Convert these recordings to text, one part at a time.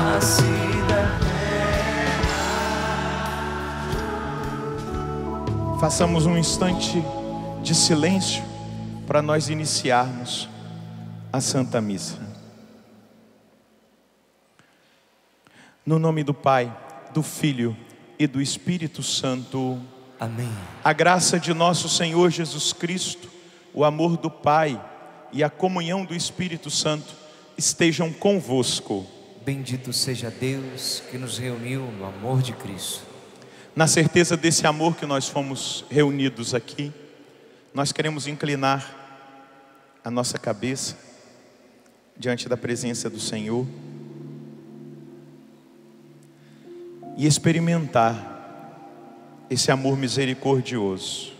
face da terra. Façamos um instante de silêncio para nós iniciarmos a Santa Missa. No nome do Pai, do Filho e do Espírito Santo. Amém. A graça de nosso Senhor Jesus Cristo, o amor do Pai e a comunhão do Espírito Santo estejam convosco. Bendito seja Deus que nos reuniu no amor de Cristo. Na certeza desse amor que nós fomos reunidos aqui, nós queremos inclinar a nossa cabeça diante da presença do Senhor e experimentar esse amor misericordioso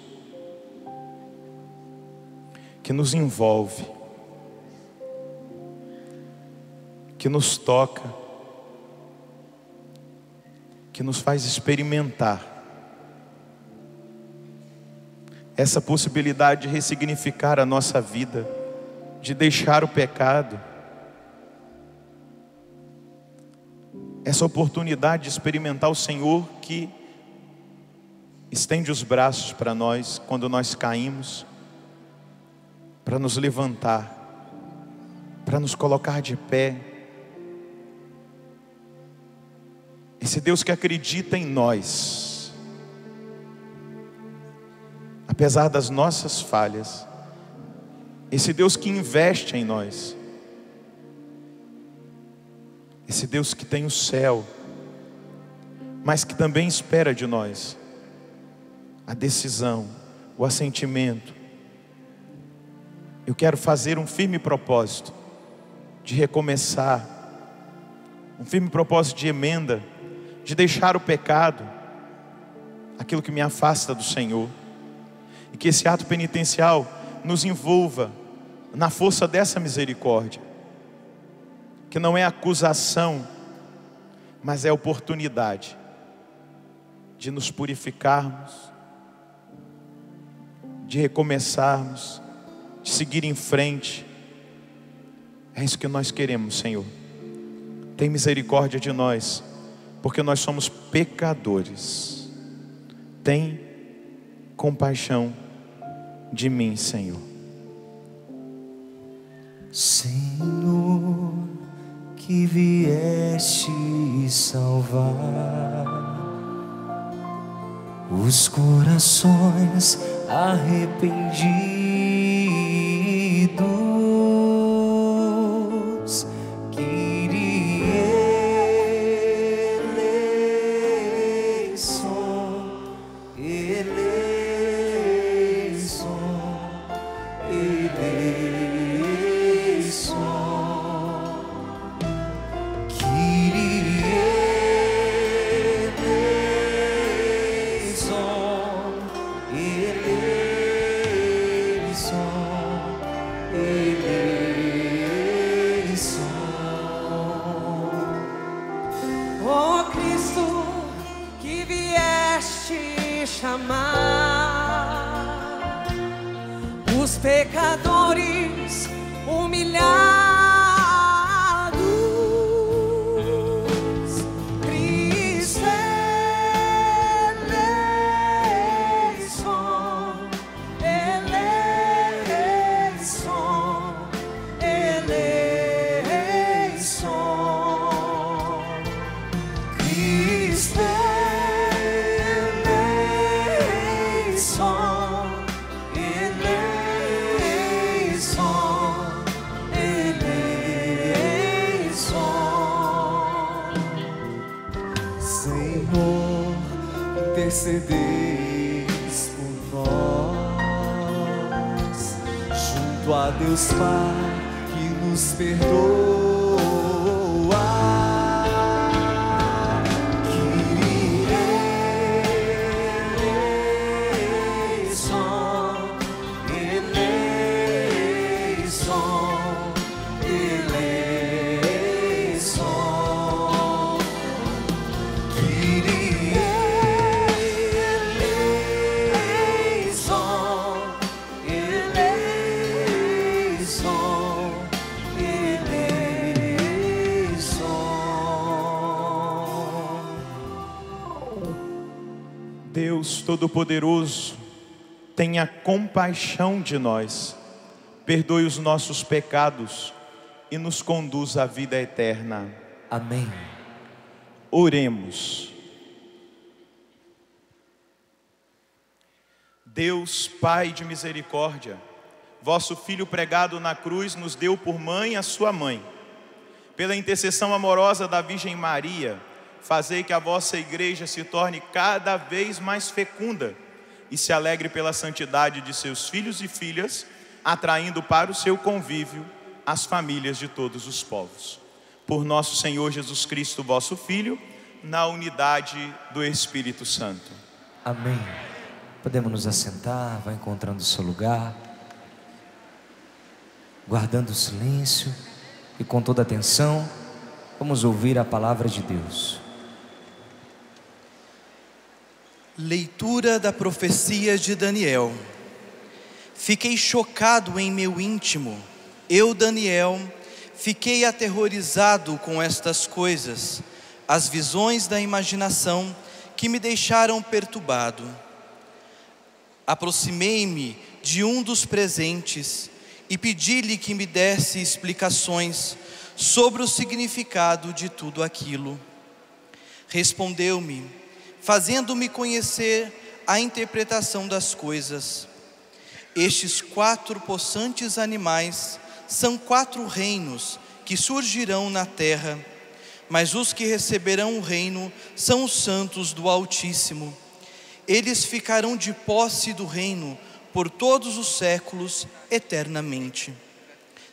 que nos envolve, que nos toca, que nos faz experimentar essa possibilidade de ressignificar a nossa vida, de deixar o pecado, essa oportunidade de experimentar o Senhor que estende os braços para nós quando nós caímos, para nos levantar, para nos colocar de pé. Esse Deus que acredita em nós, apesar das nossas falhas. Esse Deus que investe em nós. Esse Deus que tem o céu, mas que também espera de nós a decisão, o assentimento. Eu quero fazer um firme propósito de recomeçar, um firme propósito de emenda, de deixar o pecado, aquilo que me afasta do Senhor, e que esse ato penitencial nos envolva na força dessa misericórdia, que não é acusação, mas é oportunidade de nos purificarmos, de recomeçarmos, de seguir em frente. É isso que nós queremos, Senhor. Tem misericórdia de nós, porque nós somos pecadores. Tem compaixão de mim, Senhor. Senhor, que vieste salvar os corações arrependidos, Kyrie eleison, eleison, eleison, Kyrie eleison, eleison. Ó Cristo, que vieste chamar os pecadores humilhados, Cristo eleison, eleison, eleison, Cristo eleison, Senhor, intercedeis por nós, junto a Deus Pai que nos perdoa. Kyrie eleison, eleison, eleison, Kyrie eleison, eleison, eleison. Deus Todo-Poderoso, tenha compaixão de nós, perdoe os nossos pecados e nos conduza à vida eterna. Amém. Oremos. Deus, Pai de misericórdia, vosso Filho pregado na cruz nos deu por mãe a sua mãe. Pela intercessão amorosa da Virgem Maria, fazei que a vossa igreja se torne cada vez mais fecunda e se alegre pela santidade de seus filhos e filhas, atraindo para o seu convívio as famílias de todos os povos. Por nosso Senhor Jesus Cristo, vosso Filho, na unidade do Espírito Santo. Amém. Podemos nos assentar, vai encontrando o seu lugar, guardando o silêncio e com toda atenção, vamos ouvir a palavra de Deus. Leitura da profecia de Daniel. Fiquei chocado em meu íntimo. Eu, Daniel, fiquei aterrorizado com estas coisas, as visões da imaginação que me deixaram perturbado. Aproximei-me de um dos presentes e pedi-lhe que me desse explicações sobre o significado de tudo aquilo. Respondeu-me, fazendo-me conhecer a interpretação das coisas. Estes 4 possantes animais são 4 reinos que surgirão na terra, mas os que receberão o reino são os santos do Altíssimo. Eles ficarão de posse do reino por todos os séculos, eternamente.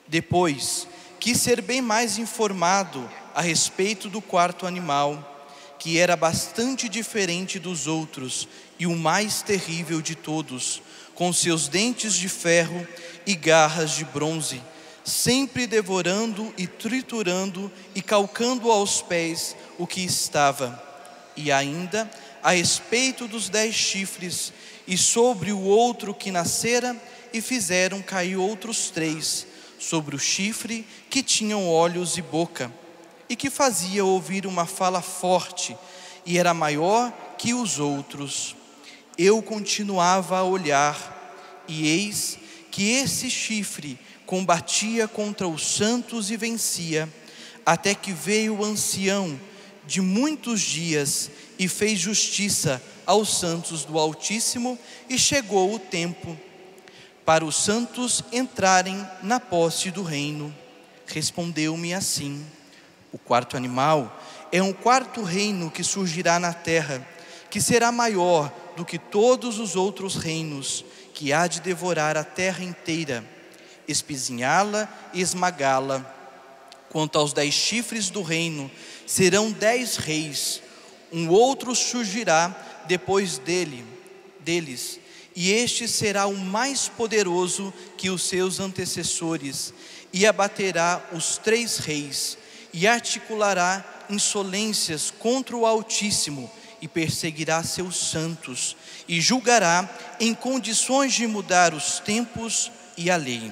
Depois, quis ser bem mais informado a respeito do 4º animal, que era bastante diferente dos outros e o mais terrível de todos, com seus dentes de ferro e garras de bronze, sempre devorando e triturando e calcando aos pés o que estava. E ainda, a respeito dos 10 chifres, e sobre o outro que nascera, e fizeram cair outros 3, sobre o chifre que tinham olhos e boca, e que fazia ouvir uma fala forte, e era maior que os outros. Eu continuava a olhar, e eis que esse chifre combatia contra os santos e vencia, até que veio o ancião de muitos dias e fez justiça aos santos do Altíssimo, e chegou o tempo para os santos entrarem na posse do reino. Respondeu-me assim: o 4º animal é um 4º reino que surgirá na terra, que será maior do que todos os outros reinos, que há de devorar a terra inteira, espizinhá-la e esmagá-la. Quanto aos 10 chifres do reino, serão 10 reis. Um outro surgirá depois deles, e este será o mais poderoso que os seus antecessores, e abaterá os 3 reis, e articulará insolências contra o Altíssimo, e perseguirá seus santos, e julgará em condições de mudar os tempos e a lei.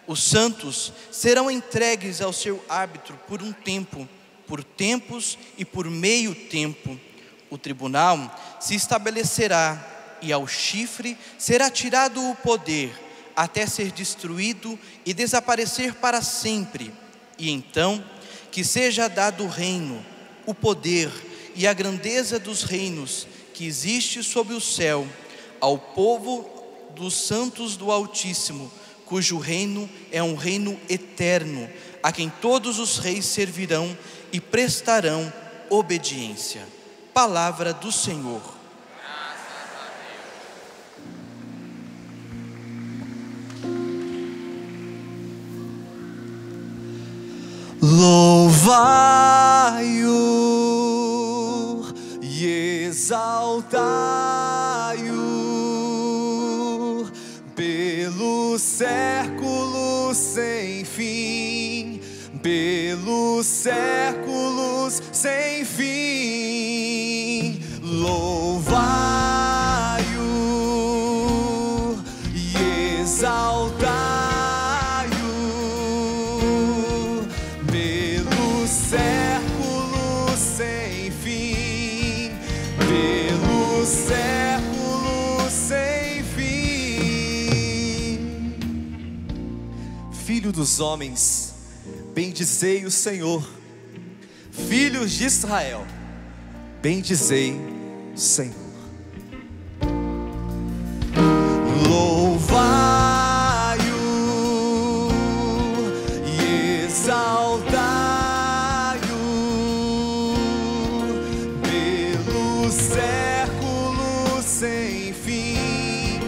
Os santos serão entregues ao seu árbitro por um tempo, por tempos e por meio tempo. O tribunal se estabelecerá, e ao chifre será tirado o poder, até ser destruído e desaparecer para sempre. E então que seja dado o reino, o poder e a grandeza dos reinos que existe sob o céu, ao povo dos santos do Altíssimo, cujo reino é um reino eterno, a quem todos os reis servirão e prestarão obediência. Palavra do Senhor. Louvai-o e exaltai-o pelos séculos sem fim, pelos séculos sem fim. Louvai-o e exaltai-o pelos séculos sem fim, pelos séculos Filho dos homens, bendizei o Senhor. Filhos de Israel, bendizei o Senhor. Louvai-o e exaltai-o pelos séculos sem fim,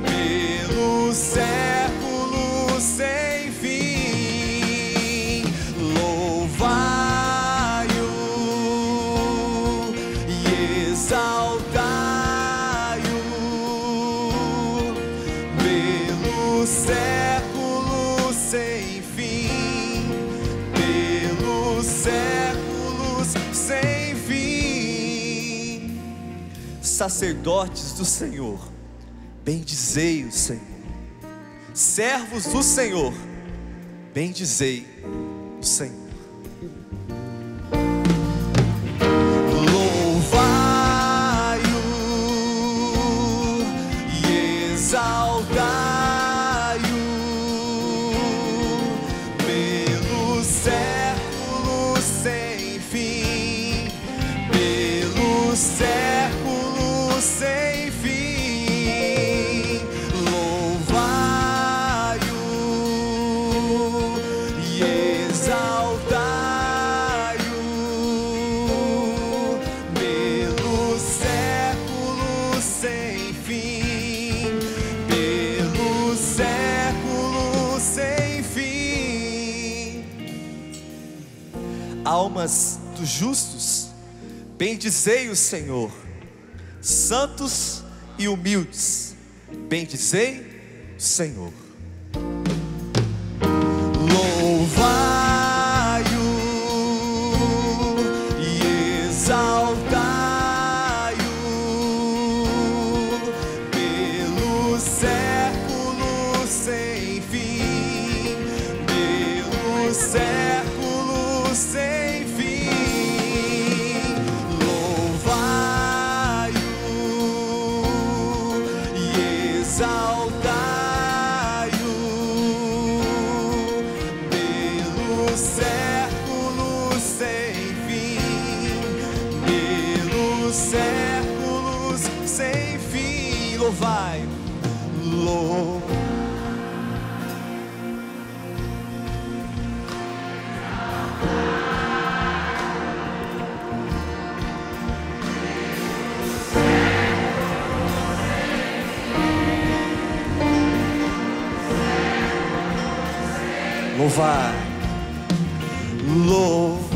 pelos séculos sem fim. Louvai-o e exaltai-o pelos séculos sem fim, pelos séculos sem fim. Sacerdotes do Senhor, bendizei o Senhor. Servos do Senhor, bendizei o Senhor. Louvai-o e exaltai-o pelos séculos sem fim, pelos séculos sem fim. Louvai-o e exaltai-o pelos séculos sem fim, pelos séculos sem fim. Almas dos justos, bendizei o Senhor. Santos e humildes, bendizei o Senhor. Louvai-o e exaltai-o pelos séculos sem fim, pelos séculos sem fim. Louvai-o e exaltai-o pelos séculos sem fim, pelos séculos sem fim. Louvai-o, louvar, louvar.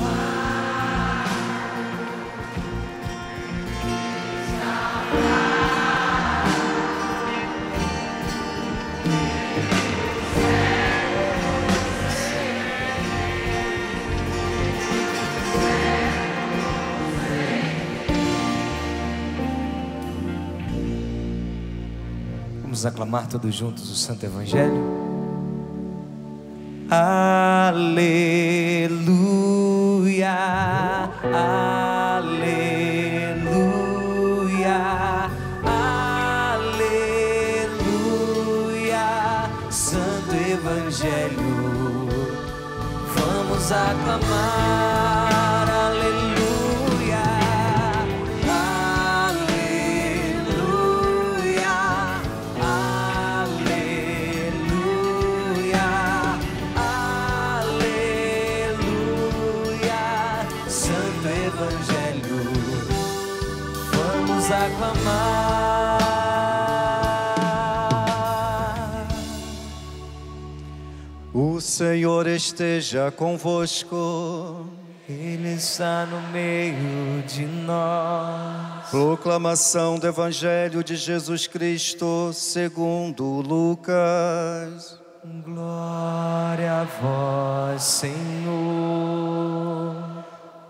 Vamos aclamar todos juntos o Santo Evangelho. Aleluia, aleluia, aleluia. Santo Evangelho, vamos aclamar. Aleluia, aleluia, aleluia, aleluia. Santo Evangelho, vamos aclamar. O Senhor esteja convosco. Ele está no meio de nós. Proclamação do Evangelho de Jesus Cristo segundo Lucas. Glória a vós, Senhor.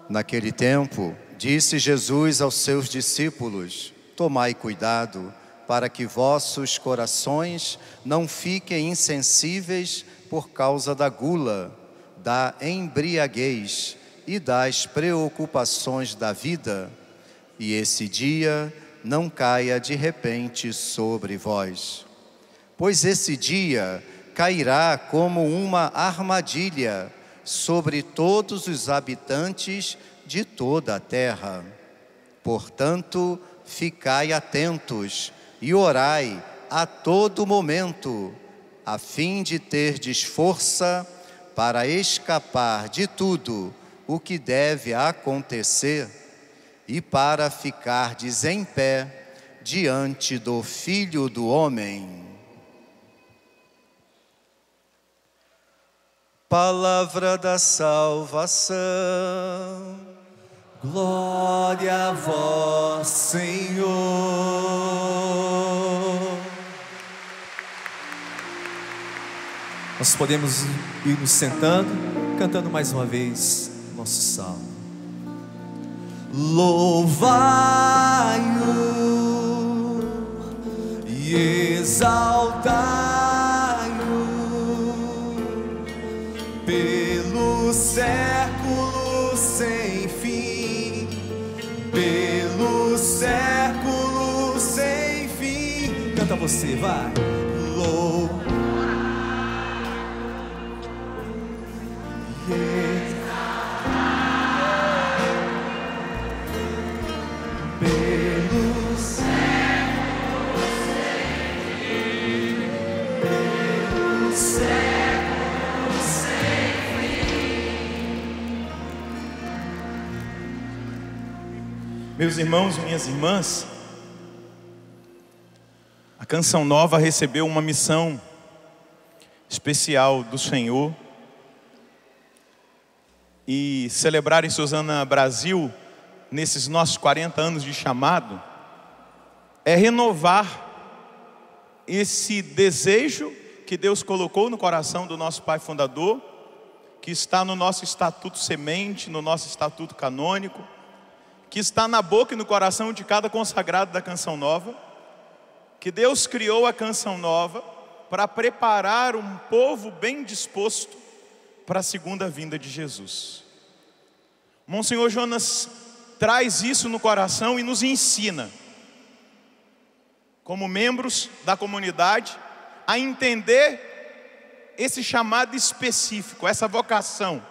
Naquele tempo, disse Jesus aos seus discípulos: tomai cuidado, para que vossos corações não fiquem insensíveis por causa da gula, da embriaguez e das preocupações da vida, e esse dia não caia de repente sobre vós. Pois esse dia cairá como uma armadilha sobre todos os habitantes de toda a terra. Portanto, ficai atentos e orai a todo momento, a fim de terdes força para escapar de tudo o que deve acontecer e para ficardes em pé diante do Filho do Homem. Palavra da salvação. Glória a vós, Senhor. Nós podemos ir nos sentando, cantando mais uma vez nosso salmo. Louvai-o e exaltai-o pelos séculos sem fim, pelos séculos sem fim. Canta você, vai. Meus irmãos, minhas irmãs, a Canção Nova recebeu uma missão especial do Senhor. E celebrar em Suzana Brasil, nesses nossos 40 anos de chamado, é renovar esse desejo que Deus colocou no coração do nosso Pai Fundador, que está no nosso Estatuto Semente, no nosso Estatuto Canônico, que está na boca e no coração de cada consagrado da Canção Nova, que Deus criou a Canção Nova para preparar um povo bem disposto para a segunda vinda de Jesus. Monsenhor Jonas traz isso no coração e nos ensina, como membros da comunidade, a entender esse chamado específico, essa vocação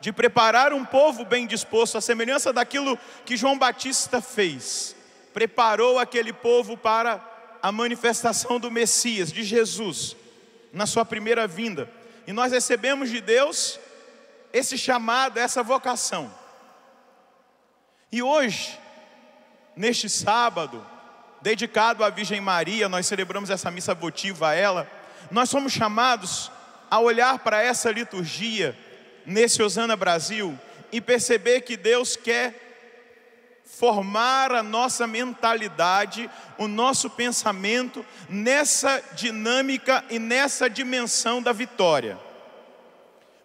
de preparar um povo bem disposto, à semelhança daquilo que João Batista fez. Preparou aquele povo para a manifestação do Messias, de Jesus, na sua primeira vinda. E nós recebemos de Deus esse chamado, essa vocação. E hoje, neste sábado, dedicado à Virgem Maria, nós celebramos essa missa votiva a ela. Nós somos chamados a olhar para essa liturgia nesse Hosana Brasil e perceber que Deus quer formar a nossa mentalidade, o nosso pensamento nessa dinâmica e nessa dimensão da vitória.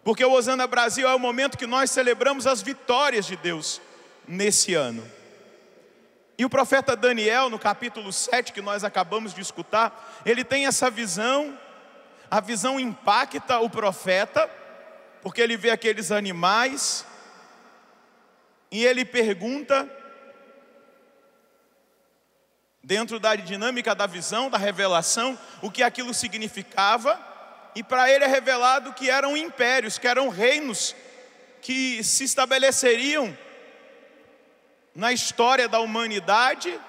Porque o Hosana Brasil é o momento que nós celebramos as vitórias de Deus nesse ano. E o profeta Daniel, no capítulo 7, que nós acabamos de escutar, ele tem essa visão. A visão impacta o profeta, porque ele vê aqueles animais, e ele pergunta, dentro da dinâmica da visão, da revelação, o que aquilo significava, e para ele é revelado que eram impérios, que eram reinos, que se estabeleceriam na história da humanidade,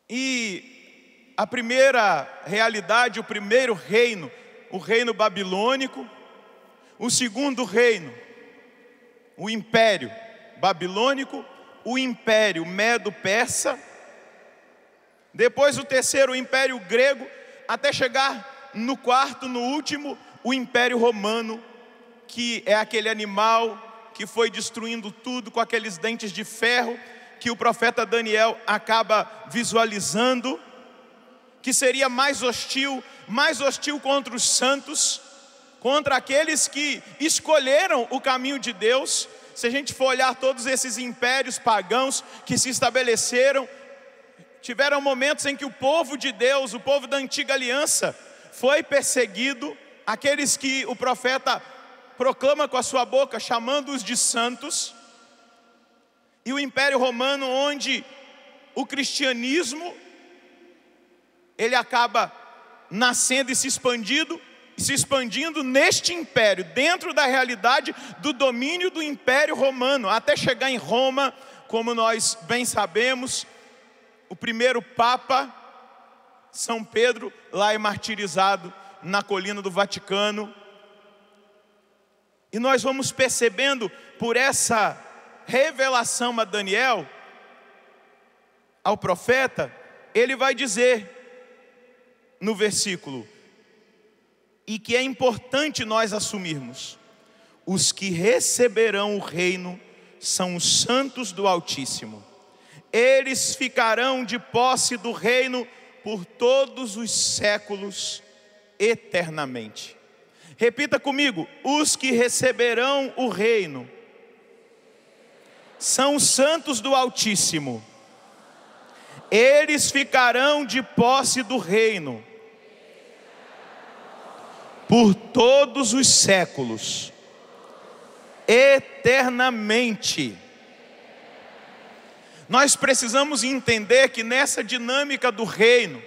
e a primeira realidade, o primeiro reino, o reino babilônico, o segundo reino, o império babilônico, o império medo-persa, depois o terceiro, o império grego, até chegar no quarto, no último, o império romano, que é aquele animal que foi destruindo tudo com aqueles dentes de ferro, que o profeta Daniel acaba visualizando, que seria mais hostil contra os santos, contra aqueles que escolheram o caminho de Deus. Se a gente for olhar todos esses impérios pagãos que se estabeleceram, tiveram momentos em que o povo de Deus, o povo da antiga aliança, foi perseguido, aqueles que o profeta proclama com a sua boca, chamando-os de santos, e o Império Romano, onde o cristianismo, ele acaba nascendo e se expandindo neste império, dentro da realidade do domínio do Império Romano, até chegar em Roma, como nós bem sabemos, o primeiro Papa, São Pedro, lá é martirizado na colina do Vaticano. E nós vamos percebendo por essa revelação a Daniel, ao profeta, ele vai dizer no versículo, e que é importante nós assumirmos: os que receberão o reino são os santos do Altíssimo. Eles ficarão de posse do reino por todos os séculos, eternamente. Repita comigo: os que receberão o reino são os santos do Altíssimo. Eles ficarão de posse do reino por todos os séculos, eternamente. Nós precisamos entender que nessa dinâmica do reino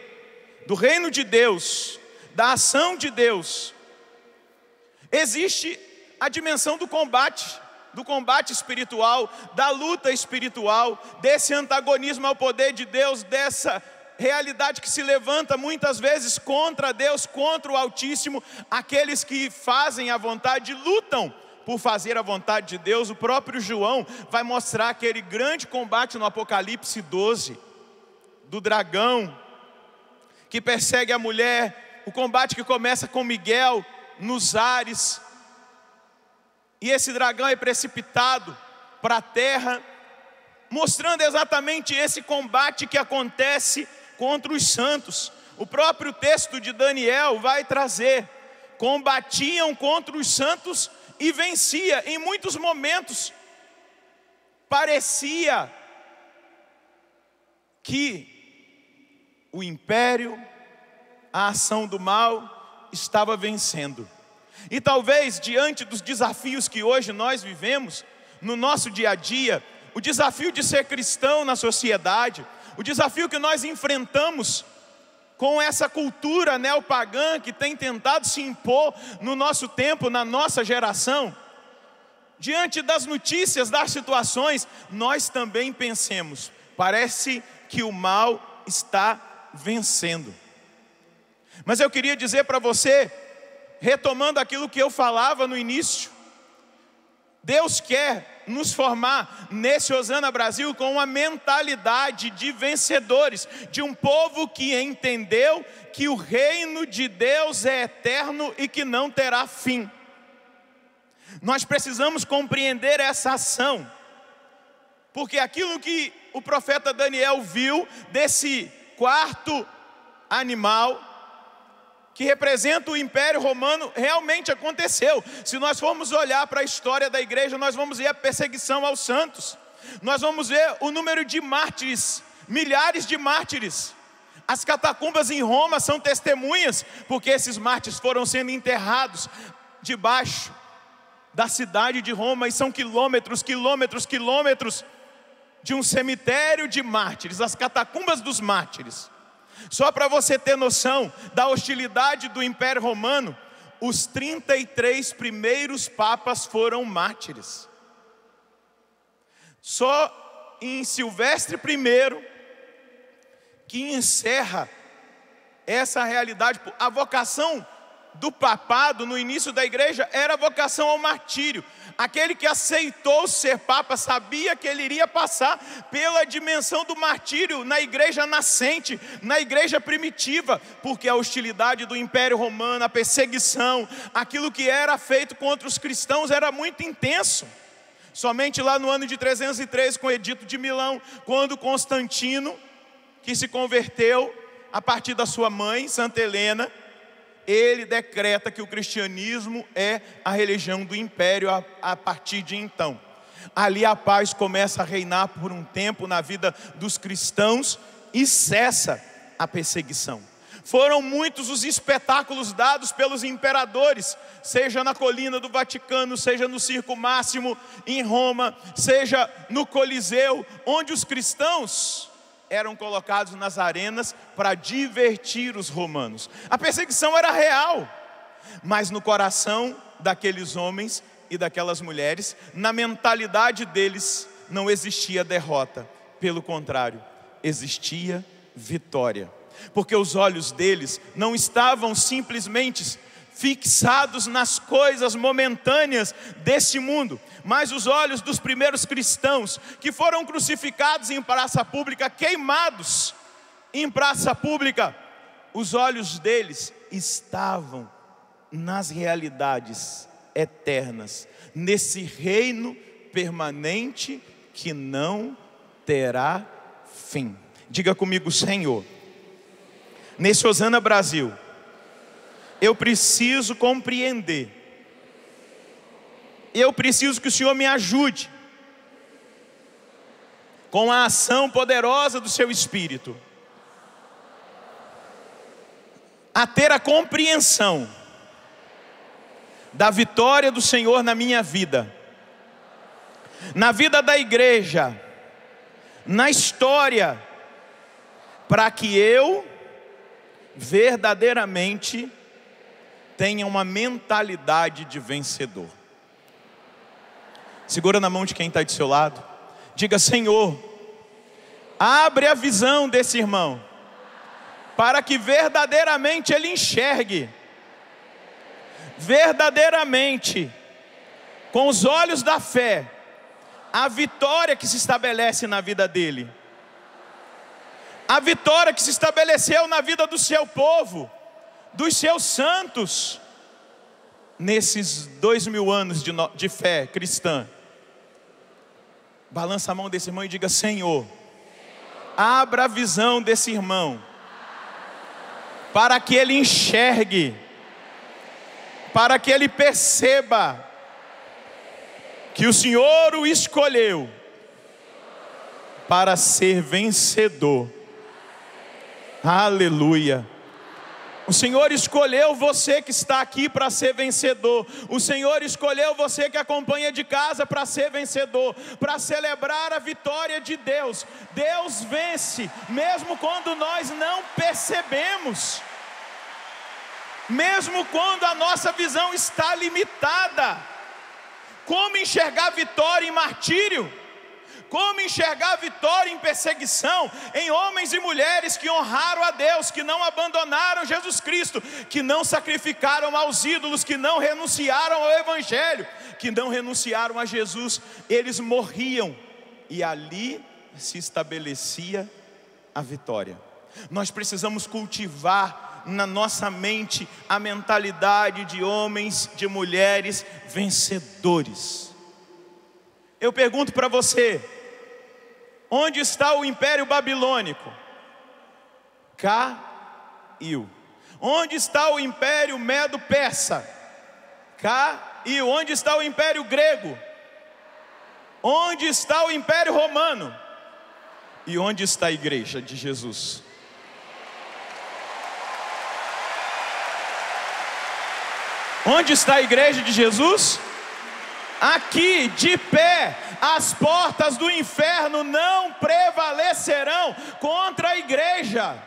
de Deus, da ação de Deus, existe a dimensão do combate espiritual, da luta espiritual, desse antagonismo ao poder de Deus, dessa realidade que se levanta muitas vezes contra Deus, contra o Altíssimo. Aqueles que fazem a vontade lutam por fazer a vontade de Deus. O próprio João vai mostrar aquele grande combate no Apocalipse 12, do dragão que persegue a mulher, o combate que começa com Miguel nos ares, e esse dragão é precipitado para a terra, mostrando exatamente esse combate que acontece contra os santos. O próprio texto de Daniel vai trazer: combatiam contra os santos e vencia. Em muitos momentos parecia que o império, a ação do mal estava vencendo. E talvez diante dos desafios que hoje nós vivemos no nosso dia a dia, o desafio de ser cristão na sociedade, o desafio que nós enfrentamos com essa cultura neopagã que tem tentado se impor no nosso tempo, na nossa geração, diante das notícias, das situações, nós também pensemos: parece que o mal está vencendo. Mas eu queria dizer para você, retomando aquilo que eu falava no início, Deus quer nos formar nesse Hosana Brasil com uma mentalidade de vencedores, de um povo que entendeu que o reino de Deus é eterno e que não terá fim. Nós precisamos compreender essa ação, porque aquilo que o profeta Daniel viu desse quarto animal, que representa o Império Romano, realmente aconteceu. Se nós formos olhar para a história da igreja, nós vamos ver a perseguição aos santos, nós vamos ver o número de mártires, milhares de mártires. As catacumbas em Roma são testemunhas, porque esses mártires foram sendo enterrados debaixo da cidade de Roma, e são quilômetros de um cemitério de mártires, as catacumbas dos mártires. Só para você ter noção da hostilidade do Império Romano, os 33 primeiros papas foram mártires. Só em Silvestre I, que encerra essa realidade. A vocação do papado no início da igreja era a vocação ao martírio. Aquele que aceitou ser papa sabia que ele iria passar pela dimensão do martírio na igreja nascente, na igreja primitiva, porque a hostilidade do Império Romano, a perseguição, aquilo que era feito contra os cristãos era muito intenso. Somente lá no ano de 303, com o Edito de Milão, quando Constantino, que se converteu a partir da sua mãe, Santa Helena, ele decreta que o cristianismo é a religião do império a partir de então. Ali a paz começa a reinar por um tempo na vida dos cristãos e cessa a perseguição. Foram muitos os espetáculos dados pelos imperadores, seja na colina do Vaticano, seja no Circo Máximo em Roma, seja no Coliseu, onde os cristãos eram colocados nas arenas para divertir os romanos. A perseguição era real, mas no coração daqueles homens e daquelas mulheres, na mentalidade deles, não existia derrota. Pelo contrário, existia vitória. Porque os olhos deles não estavam simplesmente fixados nas coisas momentâneas desse mundo, mas os olhos dos primeiros cristãos, que foram crucificados em praça pública, queimados em praça pública, os olhos deles estavam nas realidades eternas, nesse reino permanente que não terá fim. Diga comigo: Senhor, nesse Hosana Brasil, eu preciso compreender, eu preciso que o Senhor me ajude, com a ação poderosa do seu Espírito, a ter a compreensão da vitória do Senhor na minha vida, na vida da igreja, na história, para que eu verdadeiramente tenha uma mentalidade de vencedor. Segura na mão de quem está do seu lado. Diga: Senhor, abre a visão desse irmão, para que verdadeiramente ele enxergue, verdadeiramente, com os olhos da fé, a vitória que se estabelece na vida dele, a vitória que se estabeleceu na vida do seu povo, dos seus santos, nesses 2000 anos de fé cristã. Balança a mão desse irmão e diga: Senhor, abra a visão desse irmão, para que ele enxergue, para que ele perceba que o Senhor o escolheu para ser vencedor. Aleluia. O Senhor escolheu você que está aqui para ser vencedor. O Senhor escolheu você que acompanha de casa para ser vencedor, para celebrar a vitória de Deus. Deus vence, mesmo quando nós não percebemos, mesmo quando a nossa visão está limitada. Como enxergar vitória em martírio? Como enxergar vitória em perseguição, em homens e mulheres que honraram a Deus, que não abandonaram Jesus Cristo, que não sacrificaram aos ídolos, que não renunciaram ao Evangelho, que não renunciaram a Jesus. Eles morriam e ali se estabelecia a vitória. Nós precisamos cultivar na nossa mente a mentalidade de homens, de mulheres vencedores. Eu pergunto para você: onde está o Império Babilônico? Caiu. Onde está o Império Medo-Persa? Caiu. Onde está o Império Grego? Onde está o Império Romano? E onde está a igreja de Jesus? Onde está a igreja de Jesus? Aqui, de pé. As portas do inferno não prevalecerão contra a igreja.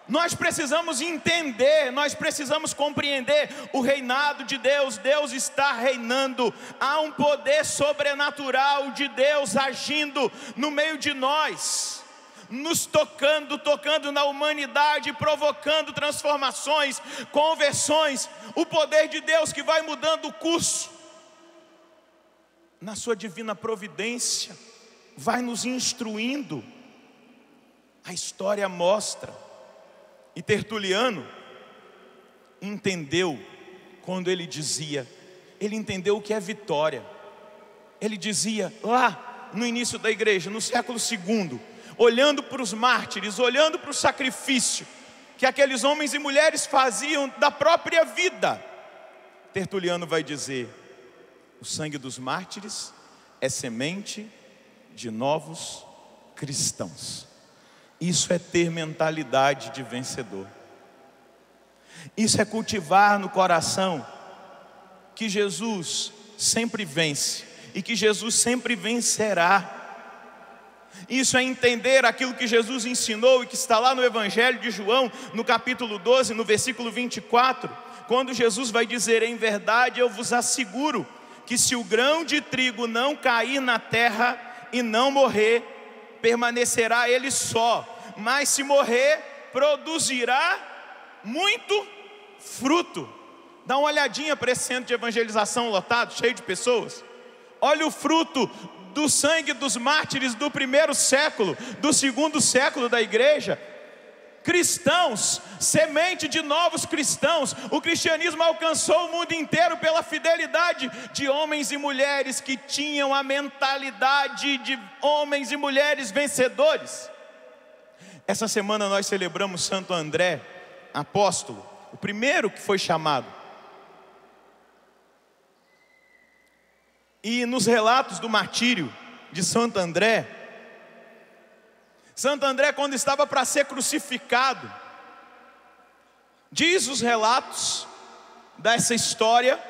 Nós precisamos entender, nós precisamos compreender o reinado de Deus. Deus está reinando. Há um poder sobrenatural de Deus agindo no meio de nós, nos tocando na humanidade, provocando transformações, conversões. O poder de Deus que vai mudando o curso, na sua divina providência, vai nos instruindo. A história mostra. E Tertuliano entendeu quando ele dizia, ele entendeu o que é vitória. Ele dizia lá no início da igreja, no século II, olhando para os mártires, olhando para o sacrifício que aqueles homens e mulheres faziam da própria vida, Tertuliano vai dizer: o sangue dos mártires é semente de novos cristãos. Isso é ter mentalidade de vencedor. Isso é cultivar no coração que Jesus sempre vence e que Jesus sempre vencerá. Isso é entender aquilo que Jesus ensinou e que está lá no Evangelho de João, no capítulo 12, no versículo 24, quando Jesus vai dizer: em verdade eu vos asseguro que se o grão de trigo não cair na terra e não morrer, permanecerá ele só, mas se morrer, produzirá muito fruto. Dá uma olhadinha para esse centro de evangelização lotado, cheio de pessoas. Olha o fruto do sangue dos mártires do primeiro século, do segundo século da igreja. Cristãos, semente de novos cristãos. O cristianismo alcançou o mundo inteiro pela fidelidade de homens e mulheres que tinham a mentalidade de homens e mulheres vencedores. Essa semana nós celebramos Santo André, apóstolo, o primeiro que foi chamado. E nos relatos do martírio de Santo André, quando estava para ser crucificado, diz os relatos dessa história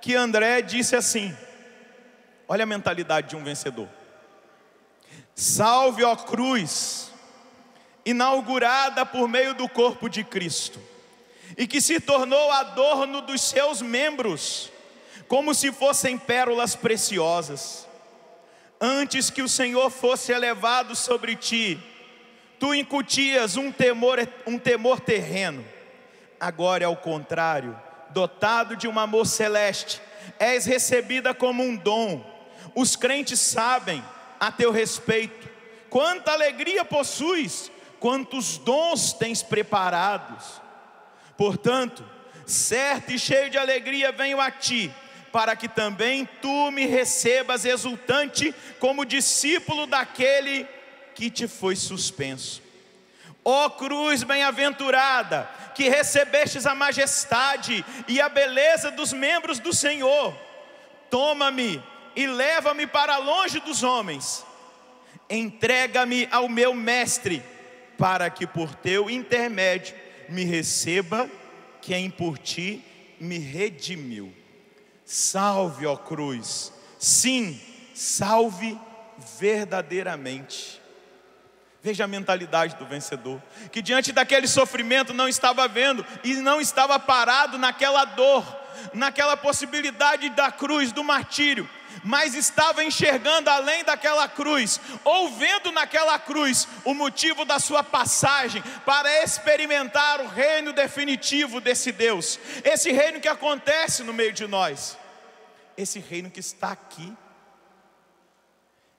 que André disse assim: olha a mentalidade de um vencedor. Salve, ó cruz, inaugurada por meio do corpo de Cristo, e que se tornou adorno dos seus membros, como se fossem pérolas preciosas. Antes que o Senhor fosse elevado sobre ti, tu incutias um temor terreno. Agora é o contrário, dotado de um amor celeste, és recebida como um dom. Os crentes sabem a teu respeito quanta alegria possuis, quantos dons tens preparados. Portanto, certo e cheio de alegria venho a ti, para que também tu me recebas exultante como discípulo daquele que te foi suspenso. Ó cruz bem-aventurada, que recebestes a majestade e a beleza dos membros do Senhor, toma-me e leva-me para longe dos homens. Entrega-me ao meu mestre, para que por teu intermédio me receba quem por ti me redimiu. Salve, ó cruz, sim, salve verdadeiramente. Veja a mentalidade do vencedor, que diante daquele sofrimento não estava vendo e não estava parado naquela dor, naquela possibilidade da cruz, do martírio, mas estava enxergando além daquela cruz, ou vendo naquela cruz o motivo da sua passagem, para experimentar o reino definitivo desse Deus, esse reino que acontece no meio de nós, esse reino que está aqui,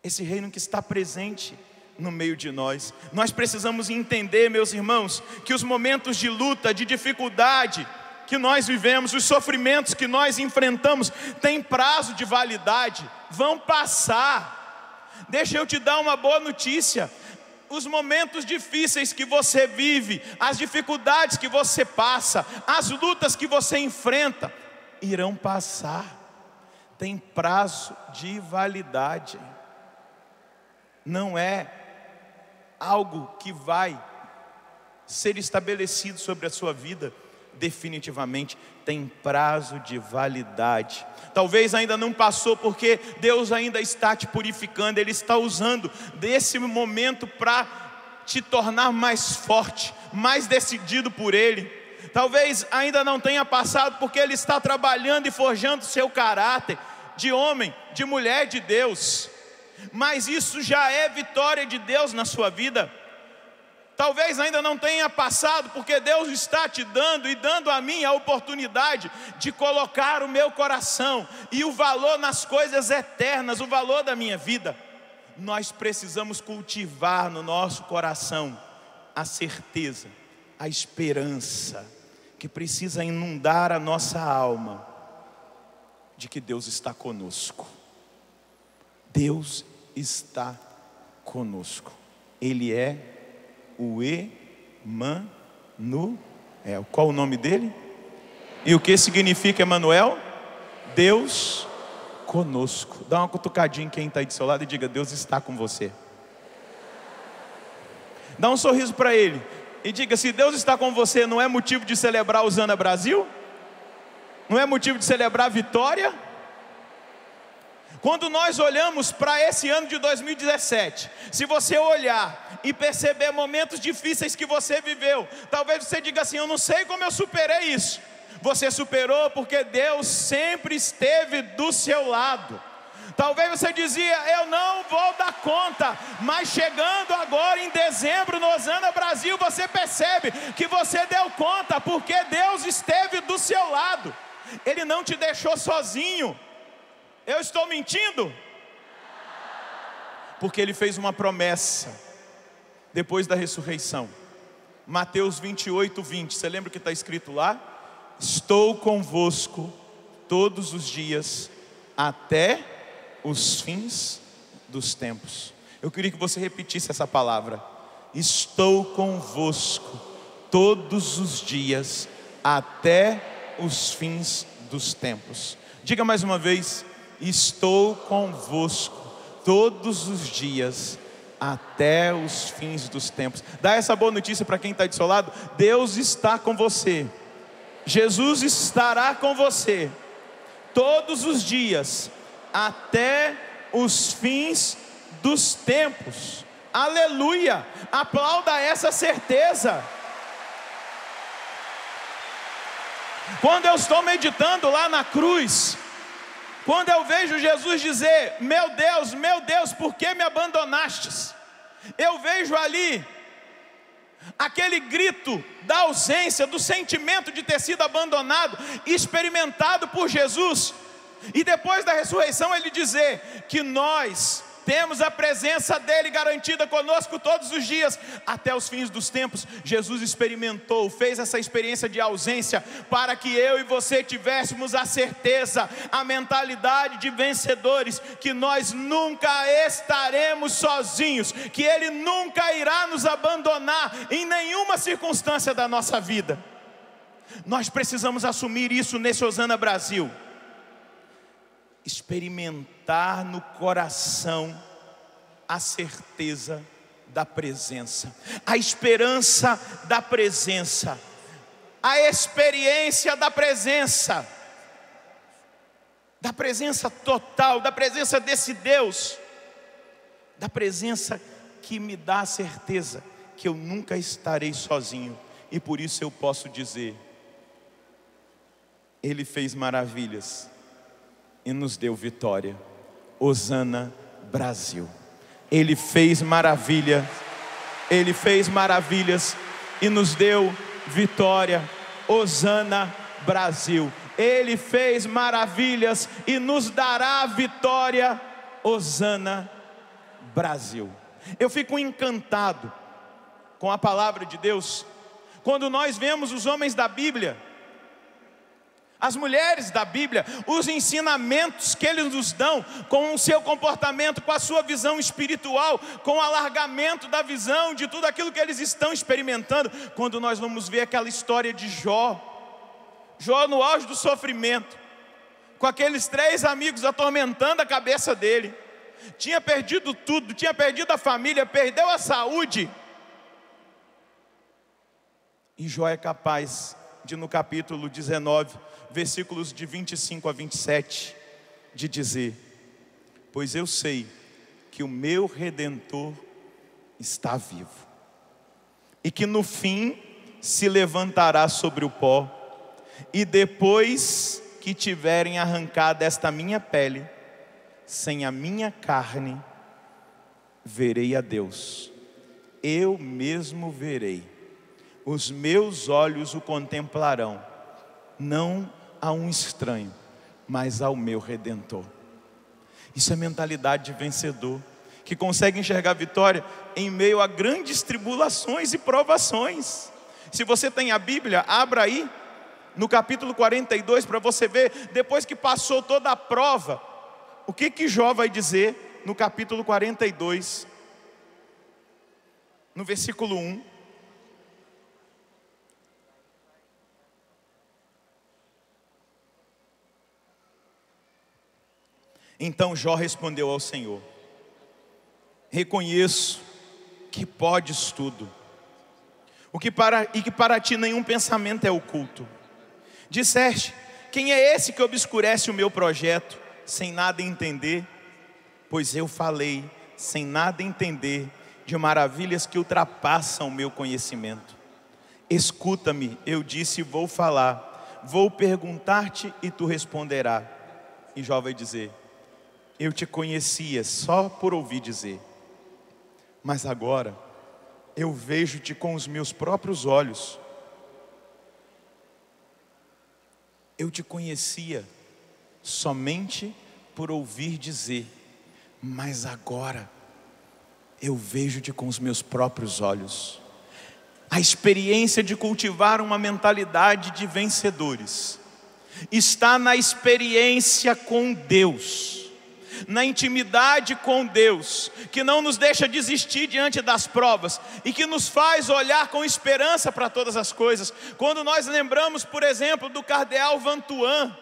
esse reino que está presente no meio de nós. Nós precisamos entender, meus irmãos, que os momentos de luta, de dificuldade que nós vivemos, os sofrimentos que nós enfrentamos, têm prazo de validade, vão passar. Deixa eu te dar uma boa notícia: os momentos difíceis que você vive, as dificuldades que você passa, as lutas que você enfrenta, irão passar. Tem prazo de validade. Não é algo que vai ser estabelecido sobre a sua vida definitivamente. Tem prazo de validade. Talvez ainda não passou, porque Deus ainda está te purificando. Ele está usando desse momento para te tornar mais forte, mais decidido por Ele. Talvez ainda não tenha passado, porque Ele está trabalhando e forjando seu caráter de homem, de mulher de Deus. Mas isso já é vitória de Deus na sua vida. Talvez ainda não tenha passado, porque Deus está te dando e dando a mim a oportunidade de colocar o meu coração e o valor nas coisas eternas, o valor da minha vida. Nós precisamos cultivar no nosso coração a certeza, a esperança que precisa inundar a nossa alma de que Deus está conosco. Deus está conosco. Ele é o Emanuel. Qual o nome dele? E o que significa Emanuel? Deus conosco. Dá uma cutucadinha em quem está aí do seu lado e diga: Deus está com você. Dá um sorriso para ele e diga: se Deus está com você, não é motivo de celebrar Osana Brasil? Não é motivo de celebrar vitória? Quando nós olhamos para esse ano de 2017, se você olhar e perceber momentos difíceis que você viveu, talvez você diga assim: eu não sei como eu superei isso. Você superou porque Deus sempre esteve do seu lado. Talvez você dizia: eu não vou dar conta, mas chegando agora em dezembro no Osana Brasil, você percebe que você deu conta, porque Deus esteve do seu lado. Ele não te deixou sozinho. Eu estou mentindo? Porque Ele fez uma promessa depois da ressurreição. Mateus 28, 20, você lembra o que está escrito lá? Estou convosco todos os dias até os fins dos tempos. Eu queria que você repetisse essa palavra: estou convosco todos os dias até os fins dos tempos. Diga mais uma vez: estou convosco todos os dias até os fins dos tempos. Dá essa boa notícia para quem está do seu lado: Deus está com você. Jesus estará com você todos os dias até os fins dos tempos. Aleluia! Aplauda essa certeza. Quando eu estou meditando lá na cruz, quando eu vejo Jesus dizer: meu Deus, por que me abandonastes? Eu vejo ali aquele grito da ausência, do sentimento de ter sido abandonado, experimentado por Jesus. E depois da ressurreição ele dizer que nós temos a presença dele garantida conosco todos os dias, até os fins dos tempos. Jesus experimentou, fez essa experiência de ausência, para que eu e você tivéssemos a certeza, a mentalidade de vencedores, que nós nunca estaremos sozinhos, que Ele nunca irá nos abandonar em nenhuma circunstância da nossa vida. Nós precisamos assumir isso nesse Osana Brasil. Experimentar no coração a certeza da presença, a esperança da presença, a experiência da presença total, da presença desse Deus, da presença que me dá a certeza que eu nunca estarei sozinho. E por isso eu posso dizer: Ele fez maravilhas e nos deu vitória. Osana Brasil. Ele fez maravilha, Ele fez maravilhas e nos deu vitória. Osana Brasil. Ele fez maravilhas e nos dará vitória. Osana Brasil. Eu fico encantado com a palavra de Deus quando nós vemos os homens da Bíblia, as mulheres da Bíblia, os ensinamentos que eles nos dão, com o seu comportamento, com a sua visão espiritual, com o alargamento da visão de tudo aquilo que eles estão experimentando. Quando nós vamos ver aquela história de Jó no auge do sofrimento, com aqueles 3 amigos atormentando a cabeça dele, tinha perdido tudo, tinha perdido a família, perdeu a saúde, e Jó é capaz de, no capítulo 19, versículos de 25 a 27, de dizer: pois eu sei que o meu Redentor está vivo, e que no fim se levantará sobre o pó, e depois que tiverem arrancado esta minha pele, sem a minha carne, verei a Deus. Eu mesmo verei, os meus olhos o contemplarão, não a um estranho, mas ao meu Redentor. Isso é mentalidade de vencedor, que consegue enxergar a vitória em meio a grandes tribulações e provações. Se você tem a Bíblia, abra aí no capítulo 42 para você ver, depois que passou toda a prova, o que Jó vai dizer no capítulo 42, no versículo 1. Então Jó respondeu ao Senhor: reconheço que podes tudo, e que para ti nenhum pensamento é oculto. Disseste: quem é esse que obscurece o meu projeto, sem nada entender? pois eu falei sem nada entender de maravilhas que ultrapassam o meu conhecimento. Escuta-me, eu disse, vou falar, vou perguntar-te e tu responderá. E Jó vai dizer: eu te conhecia só por ouvir dizer, mas agora eu vejo-te com os meus próprios olhos. Eu te conhecia somente por ouvir dizer, mas agora eu vejo-te com os meus próprios olhos. A experiência de cultivar uma mentalidade de vencedores está na experiência com Deus, na intimidade com Deus, que não nos deixa desistir diante das provas e que nos faz olhar com esperança para todas as coisas. Quando nós lembramos, por exemplo, do cardeal Van Thuan,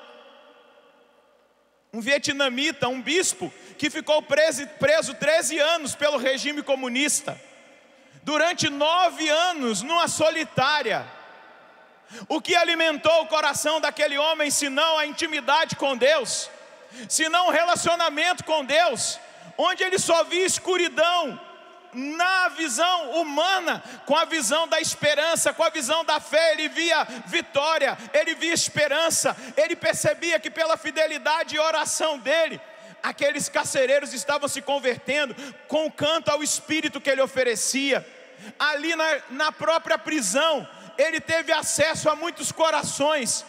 um vietnamita, um bispo que ficou preso 13 anos pelo regime comunista, durante 9 anos numa solitária. O que alimentou o coração daquele homem, senão a intimidade com Deus, senão o relacionamento com Deus, onde ele só via escuridão na visão humana, com a visão da esperança, com a visão da fé, ele via vitória, ele via esperança, ele percebia que pela fidelidade e oração dele, aqueles carcereiros estavam se convertendo, com o canto ao Espírito que ele oferecia. Ali na própria prisão, ele teve acesso a muitos corações,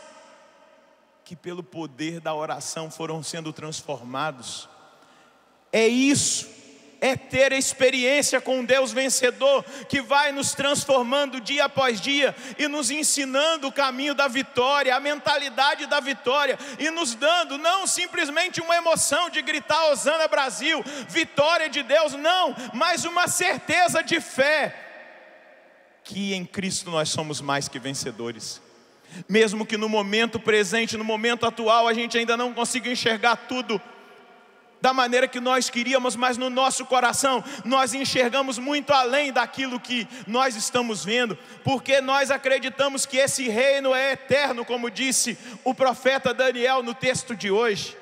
que pelo poder da oração foram sendo transformados. É isso, é ter a experiência com um Deus vencedor, que vai nos transformando dia após dia, e nos ensinando o caminho da vitória, a mentalidade da vitória, e nos dando não simplesmente uma emoção de gritar Hosana Brasil, vitória de Deus, não, mas uma certeza de fé, que em Cristo nós somos mais que vencedores. Mesmo que no momento presente, no momento atual, a gente ainda não consiga enxergar tudo da maneira que nós queríamos, mas no nosso coração nós enxergamos muito além daquilo que nós estamos vendo, porque nós acreditamos que esse reino é eterno, como disse o profeta Daniel no texto de hoje.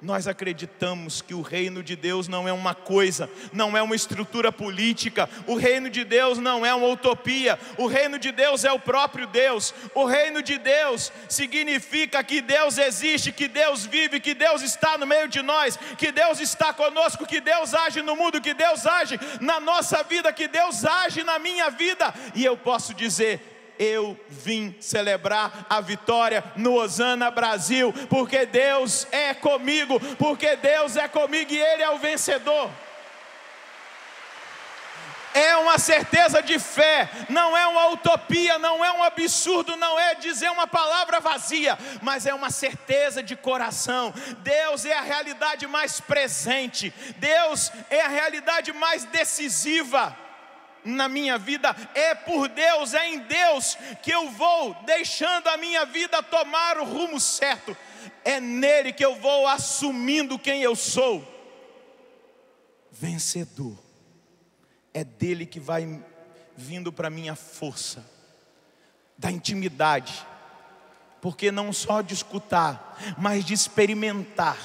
Nós acreditamos que o reino de Deus não é uma coisa, não é uma estrutura política. O reino de Deus não é uma utopia. O reino de Deus é o próprio Deus. O reino de Deus significa que Deus existe, que Deus vive, que Deus está no meio de nós, que Deus está conosco, que Deus age no mundo, que Deus age na nossa vida, que Deus age na minha vida. E eu posso dizer: eu vim celebrar a vitória no Hosana Brasil, porque Deus é comigo, porque Deus é comigo e Ele é o vencedor. É uma certeza de fé, não é uma utopia, não é um absurdo, não é dizer uma palavra vazia, mas é uma certeza de coração. Deus é a realidade mais presente, Deus é a realidade mais decisiva na minha vida. É por Deus, é em Deus que eu vou deixando a minha vida tomar o rumo certo. É nele que eu vou assumindo quem eu sou. Vencedor. É dele que vai vindo para mim a força da intimidade. Porque não só de escutar, mas de experimentar,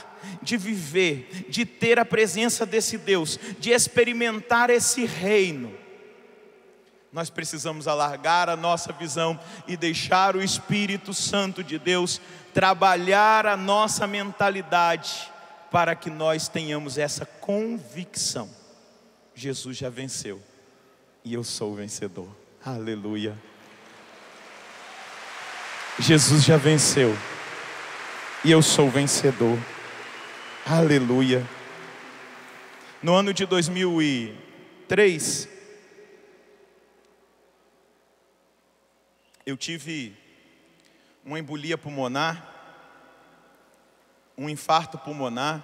de viver, de ter a presença desse Deus, de experimentar esse reino. Nós precisamos alargar a nossa visão e deixar o Espírito Santo de Deus trabalhar a nossa mentalidade, para que nós tenhamos essa convicção: Jesus já venceu e eu sou o vencedor. Aleluia. Jesus já venceu e eu sou o vencedor. Aleluia. No ano de 2003, eu tive uma embolia pulmonar, um infarto pulmonar,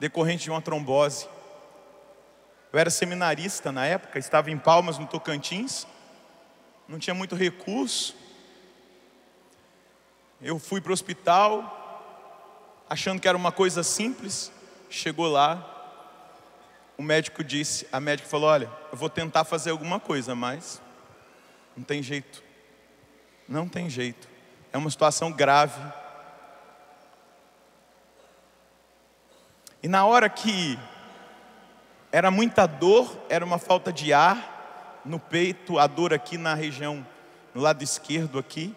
decorrente de uma trombose. Eu era seminarista na época, estava em Palmas, no Tocantins, não tinha muito recurso. Eu fui para o hospital, achando que era uma coisa simples. Chegou lá, o médico disse, a médica falou: olha, eu vou tentar fazer alguma coisa, mas não tem jeito. Não tem jeito, é uma situação grave. E na hora que era muita dor, era uma falta de ar no peito, a dor aqui na região, no lado esquerdo aqui,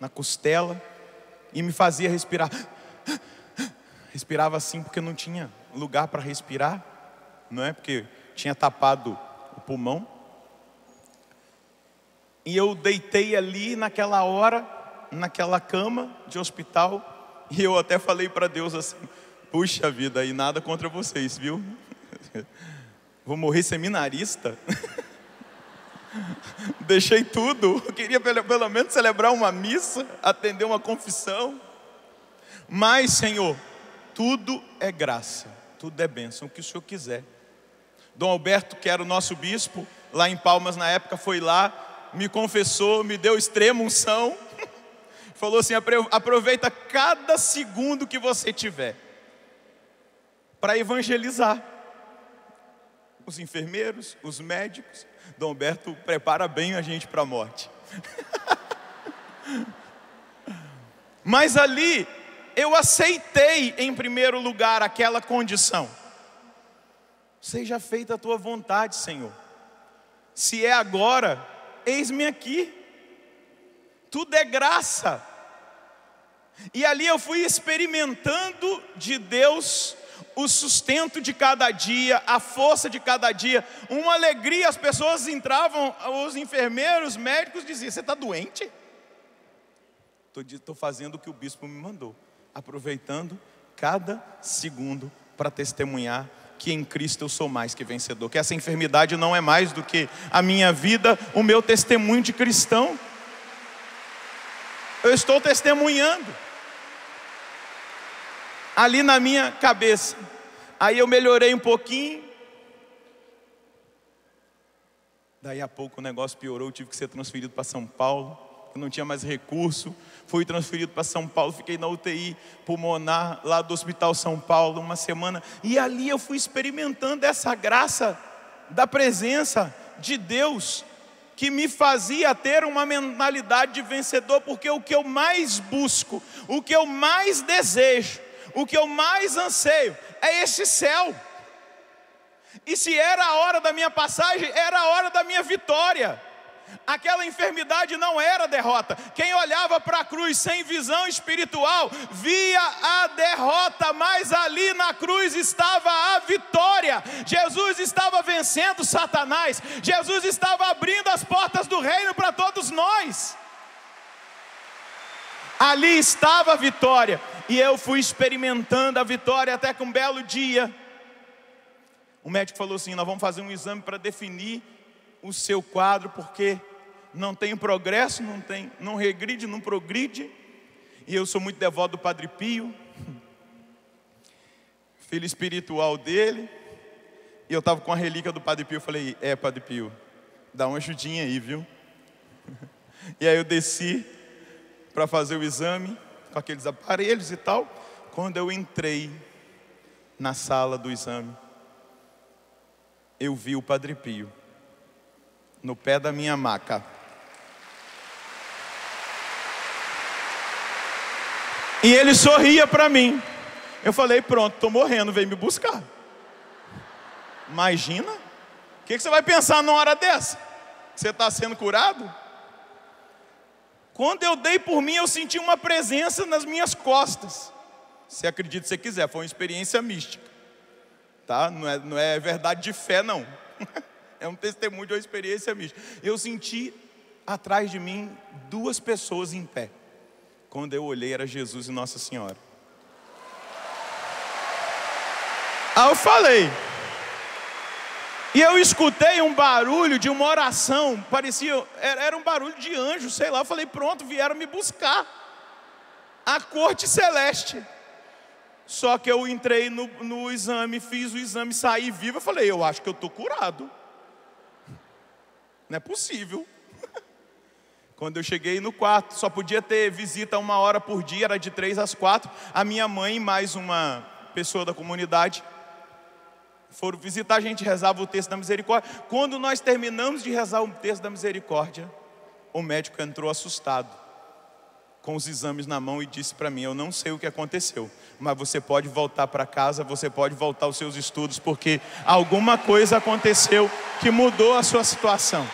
na costela, e me fazia respirar. Respirava assim porque não tinha lugar para respirar, não é? Porque tinha tapado o pulmão. E eu deitei ali naquela hora, naquela cama de hospital, e eu até falei para Deus assim: puxa vida, e nada contra vocês, viu? Vou morrer seminarista. Deixei tudo. Eu queria pelo menos celebrar uma missa, atender uma confissão. Mas, Senhor, tudo é graça, tudo é bênção, o que o Senhor quiser. Dom Alberto, que era o nosso bispo, lá em Palmas na época, foi lá, me confessou, me deu extrema unção. Falou assim: aproveita cada segundo que você tiver para evangelizar. Os enfermeiros, os médicos. Dom Alberto prepara bem a gente para a morte. Mas ali eu aceitei em primeiro lugar aquela condição. Seja feita a tua vontade, Senhor. Se é agora, eis-me aqui. Tudo é graça. E ali eu fui experimentando de Deus o sustento de cada dia, a força de cada dia, uma alegria. As pessoas entravam, os enfermeiros, os médicos diziam: você está doente? Estou fazendo o que o bispo me mandou, aproveitando cada segundo para testemunhar que em Cristo eu sou mais que vencedor, que essa enfermidade não é mais do que a minha vida, o meu testemunho de cristão. Eu estou testemunhando ali na minha cabeça. Aí eu melhorei um pouquinho. Daí a pouco o negócio piorou, eu tive que ser transferido para São Paulo. Eu não tinha mais recurso. Fui transferido para São Paulo, fiquei na UTI pulmonar lá do Hospital São Paulo uma semana. E ali eu fui experimentando essa graça da presença de Deus, que me fazia ter uma mentalidade de vencedor. Porque o que eu mais busco, o que eu mais desejo, o que eu mais anseio é esse céu. E se era a hora da minha passagem, era a hora da minha vitória. Aquela enfermidade não era derrota. Quem olhava para a cruz sem visão espiritual via a derrota, mas ali na cruz estava a vitória. Jesus estava vencendo Satanás. Jesus estava abrindo as portas do reino para todos nós. Ali estava a vitória. E eu fui experimentando a vitória até que um belo dia o médico falou assim: nós vamos fazer um exame para definir o seu quadro, porque não tem progresso, não regride, não progride. E eu sou muito devoto do Padre Pio, filho espiritual dele. E eu estava com a relíquia do Padre Pio. Eu falei: Padre Pio, dá uma ajudinha aí, viu? E aí eu desci para fazer o exame com aqueles aparelhos e tal. Quando eu entrei na sala do exame, eu vi o Padre Pio no pé da minha maca. E ele sorria para mim. Eu falei: pronto, estou morrendo, vem me buscar. Imagina, o que você vai pensar numa hora dessa? Que você está sendo curado? Quando eu dei por mim, eu senti uma presença nas minhas costas. Se acredita se você quiser, foi uma experiência mística, tá? Não é verdade de fé, não. É um testemunho de uma experiência mística. Eu senti atrás de mim 2 pessoas em pé. Quando eu olhei, era Jesus e Nossa Senhora. Aí eu falei, e eu escutei um barulho de uma oração, era um barulho de anjo, sei lá. Eu falei: pronto, vieram me buscar, a corte celeste. Só que eu entrei no exame, fiz o exame, saí vivo. Eu falei: eu acho que eu estou curado. Não é possível. Quando eu cheguei no quarto, só podia ter visita 1 hora por dia, era de 3 às 4. A minha mãe e mais uma pessoa da comunidade foram visitar a gente, rezava o texto da misericórdia. Quando nós terminamos de rezar o texto da misericórdia, o médico entrou assustado, com os exames na mão e disse para mim: eu não sei o que aconteceu, mas você pode voltar para casa, você pode voltar aos seus estudos, porque alguma coisa aconteceu que mudou a sua situação.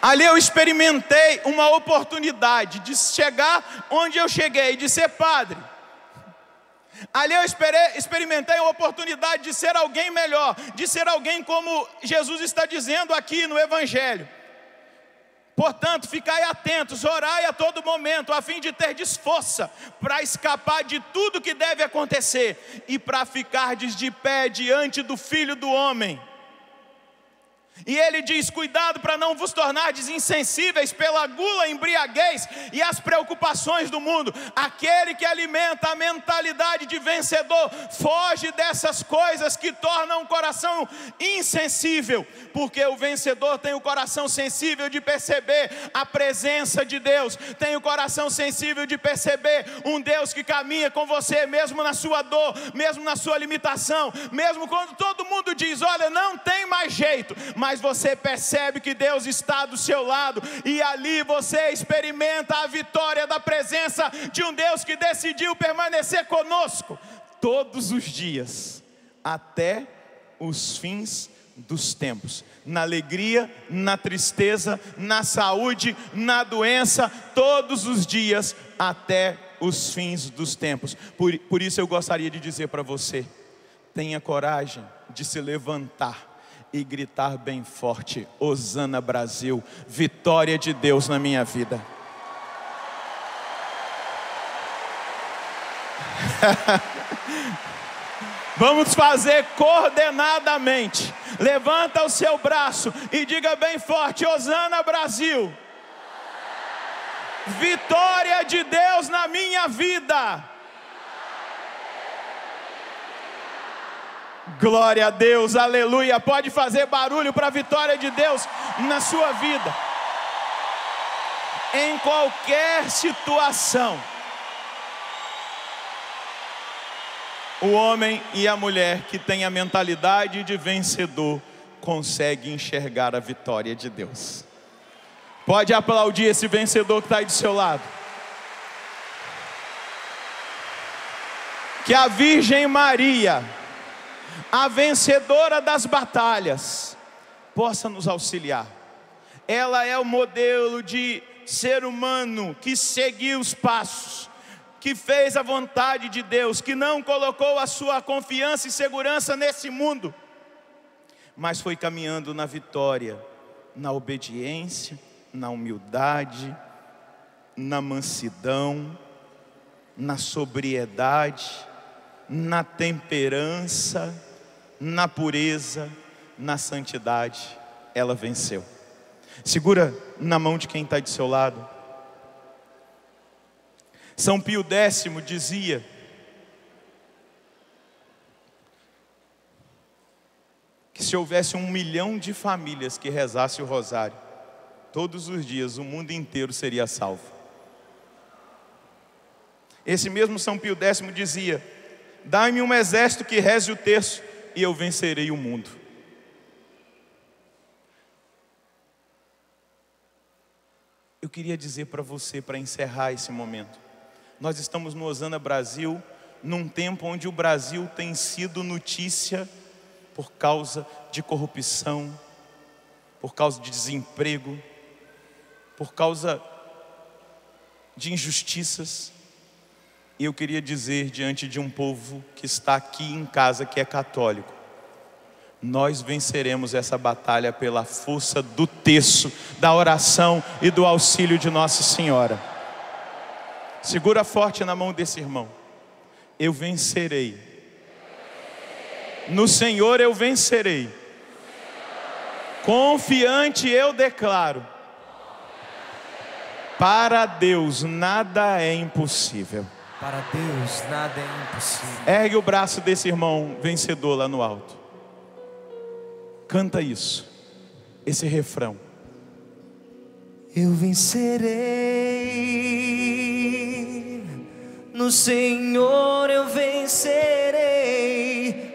Ali eu experimentei uma oportunidade de chegar onde eu cheguei, de ser padre. Ali eu experimentei a oportunidade de ser alguém melhor, de ser alguém como Jesus está dizendo aqui no Evangelho. Portanto, ficai atentos, orai a todo momento, a fim de terdes força para escapar de tudo que deve acontecer e para ficardes de pé diante do Filho do Homem. E ele diz: cuidado para não vos tornardes insensíveis pela gula, embriaguez e as preocupações do mundo. Aquele que alimenta a mentalidade de vencedor foge dessas coisas que tornam o coração insensível, porque o vencedor tem o coração sensível de perceber a presença de Deus, tem o coração sensível de perceber um Deus que caminha com você, mesmo na sua dor, mesmo na sua limitação, mesmo quando todo mundo diz: olha, não tem mais jeito, mas você percebe que Deus está do seu lado, e ali você experimenta a vitória da presença de um Deus que decidiu permanecer conosco todos os dias, até os fins dos tempos, na alegria, na tristeza, na saúde, na doença, todos os dias, até os fins dos tempos. Por isso eu gostaria de dizer para você: tenha coragem de se levantar e gritar bem forte: Hosana Brasil, vitória de Deus na minha vida. Vamos fazer coordenadamente. Levanta o seu braço e diga bem forte: Hosana Brasil, vitória de Deus na minha vida. Glória a Deus, aleluia. Pode fazer barulho para a vitória de Deus na sua vida. Em qualquer situação, o homem e a mulher que tem a mentalidade de vencedor conseguem enxergar a vitória de Deus. Pode aplaudir esse vencedor que está aí do seu lado. Que a Virgem Maria, a vencedora das batalhas, possa nos auxiliar. Ela é o modelo de ser humano que seguiu os passos, que fez a vontade de Deus, que não colocou a sua confiança e segurança nesse mundo, mas foi caminhando na vitória, na obediência, na humildade, na mansidão, na sobriedade, na temperança, na pureza, na santidade. Ela venceu. Segura na mão de quem está do seu lado. São Pio X dizia que se houvesse 1 milhão de famílias que rezassem o rosário todos os dias, o mundo inteiro seria salvo. Esse mesmo São Pio X dizia: dai-me um exército que reze o terço e eu vencerei o mundo. Eu queria dizer para você, para encerrar esse momento, nós estamos no Hosana Brasil, num tempo onde o Brasil tem sido notícia por causa de corrupção, por causa de desemprego, por causa de injustiças. E eu queria dizer diante de um povo que está aqui em casa, que é católico: nós venceremos essa batalha pela força do terço, da oração e do auxílio de Nossa Senhora. Segura forte na mão desse irmão. Eu vencerei. No Senhor eu vencerei. Confiante eu declaro: para Deus nada é impossível. Para Deus nada é impossível. Ergue o braço desse irmão vencedor lá no alto. Canta isso, esse refrão. Eu vencerei, no Senhor eu vencerei,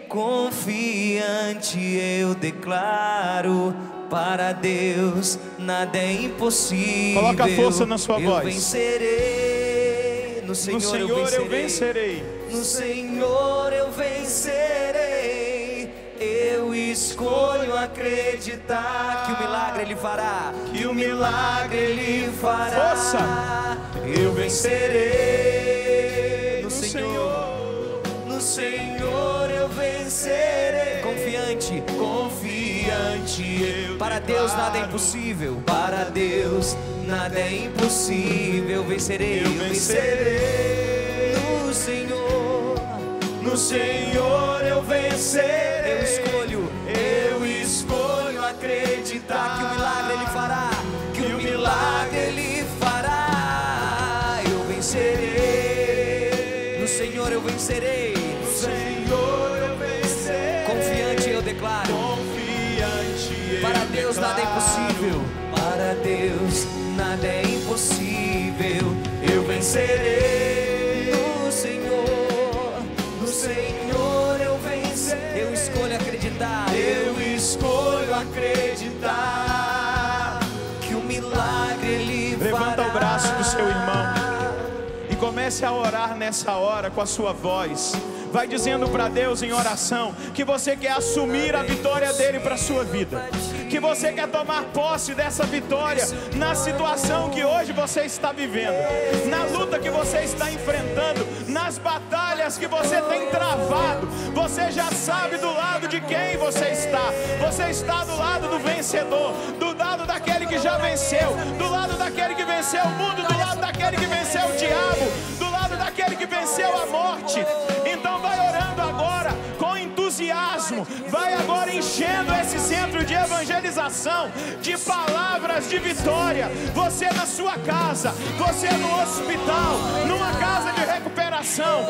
confiante Confiante eu declaro, para Deus nada é impossível. Coloca a força na sua voz. Eu vencerei, no Senhor, eu vencerei. No Senhor eu vencerei. Eu escolho acreditar que o milagre Ele fará. Que o milagre Ele fará. Força! Eu vencerei no Senhor. No Senhor eu vencerei. Confiante, confiante. Para Deus nada é impossível. Para Deus nada é impossível. Vencerei, eu vencerei. No Senhor, no Senhor eu vencerei. Eu escolho acreditar que o milagre Ele fará. Que o milagre Ele fará. Eu vencerei. No Senhor eu vencerei. No Senhor eu vencerei. Confiante eu declaro. Confiante eu para Deus declaro. Nada é impossível. Para Deus nada é impossível. Eu vencerei. No Senhor. No Senhor eu vencerei. Eu escolho acreditar. Eu escolho acreditar que o milagre Ele fará. Levanta o braço do seu irmão e comece a orar nessa hora com a sua voz. Vai dizendo para Deus em oração que você quer assumir a vitória dele para a sua vida, que você quer tomar posse dessa vitória na situação que hoje você está vivendo, na luta que você está enfrentando, nas batalhas que você tem travado. Você já sabe do lado de quem você está. Você está do lado do vencedor, do lado daquele que já venceu, do lado daquele que venceu o mundo, do lado daquele que venceu o diabo, do lado daquele que venceu a morte. Então vai orando agora com entusiasmo, vai agora enchendo esse centro de evangelização de palavras de vitória. Você na sua casa, você no hospital, numa casa de recuperação,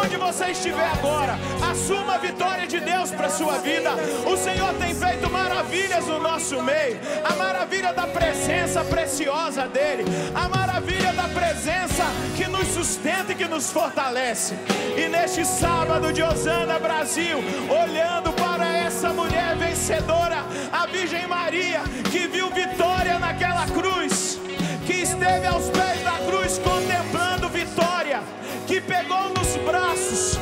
onde você estiver agora, assuma a vitória de Deus para a sua vida. O Senhor tem feito maravilhas no nosso meio, a maravilha da presença preciosa dEle, a maravilha da presença que nos sustenta e que nos fortalece. E neste sábado de Osana Brasil, olhando para essa mulher vencedora, a Virgem Maria, que viu vitória naquela cruz, que esteve aos pés da cruz contemplando vitória, que pegou nos braços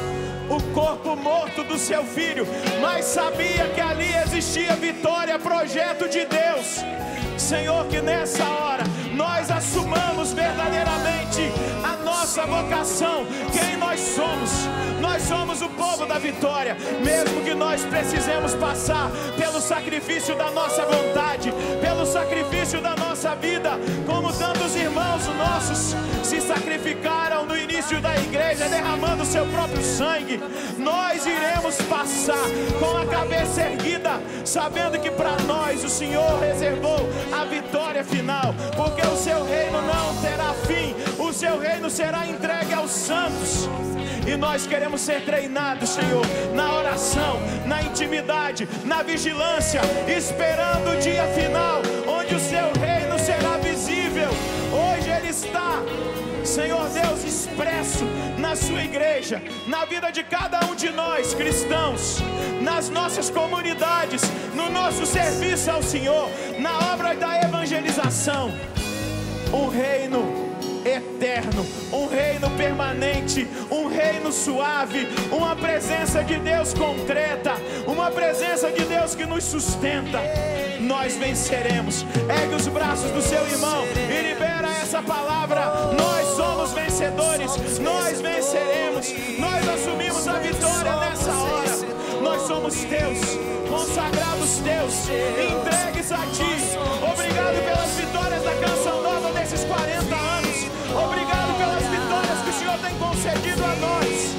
o corpo morto do seu filho, mas sabia que ali existia vitória, projeto de Deus. Senhor, que nessa hora nós assumamos verdadeiramente a nossa vocação, quem nós somos. Nós somos o povo da vitória, mesmo que nós precisemos passar pelo sacrifício da nossa vontade, pelo sacrifício da nossa vida, como tantos irmãos nossos se sacrificaram no início da igreja, derramando seu próprio sangue. Nós iremos passar com a cabeça erguida, sabendo que para nós o Senhor reservou a vitória final, porque o seu reino não terá fim, o seu reino será entregue aos santos. E nós queremos ser treinados, Senhor, na oração, na intimidade, na vigilância, esperando o dia final, onde o seu reino será visível. Hoje ele está, Senhor Deus, expresso na sua igreja, na vida de cada um de nós cristãos, nas nossas comunidades, no nosso serviço ao Senhor, na obra da evangelização. Um reino eterno, um reino permanente, um reino suave, uma presença de Deus concreta, uma presença de Deus que nos sustenta. Nós venceremos. Ergue os braços do seu irmão e libera essa palavra. Nós somos vencedores, nós venceremos, nós assumimos a vitória nessa hora. Nós somos teus, consagrados teus, entregues a ti. Obrigado pelas vitórias da Canção Nova desses 40 anos. Obrigado pelas vitórias que o Senhor tem concedido a nós.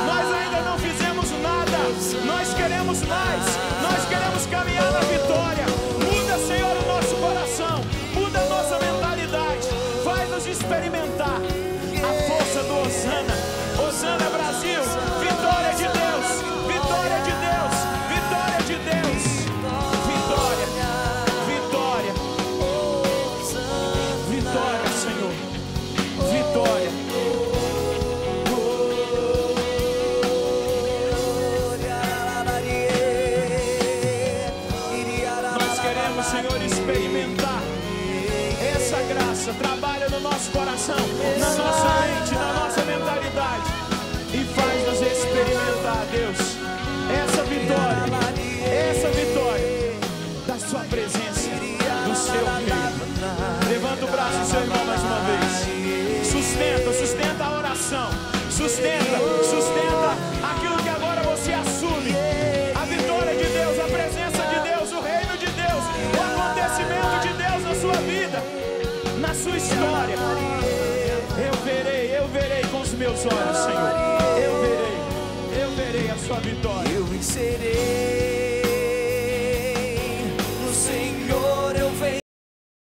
Nós ainda não fizemos nada, nós queremos mais, nós queremos caminhar na vitória. Muda, Senhor, o nosso coração, muda a nossa mentalidade, vai nos experimentar a força do Osana. Osana Brasil, vitória de Deus, vitória de Deus, vitória de Deus, vitória. Senhor, experimentar essa graça. Trabalha no nosso coração, na nossa mente, na nossa mentalidade e faz-nos experimentar, Deus, essa vitória da sua presença, do seu reino. Levanta o braço do seu irmão mais uma vez. Sustenta a oração. Sustenta aquilo que agora você assume. A vitória de Deus, a presença de Deus, o reino de Deus, o acontecimento de Deus na sua vida, na sua história. Eu verei com os meus olhos, Senhor. Eu verei a sua vitória. Eu vencerei.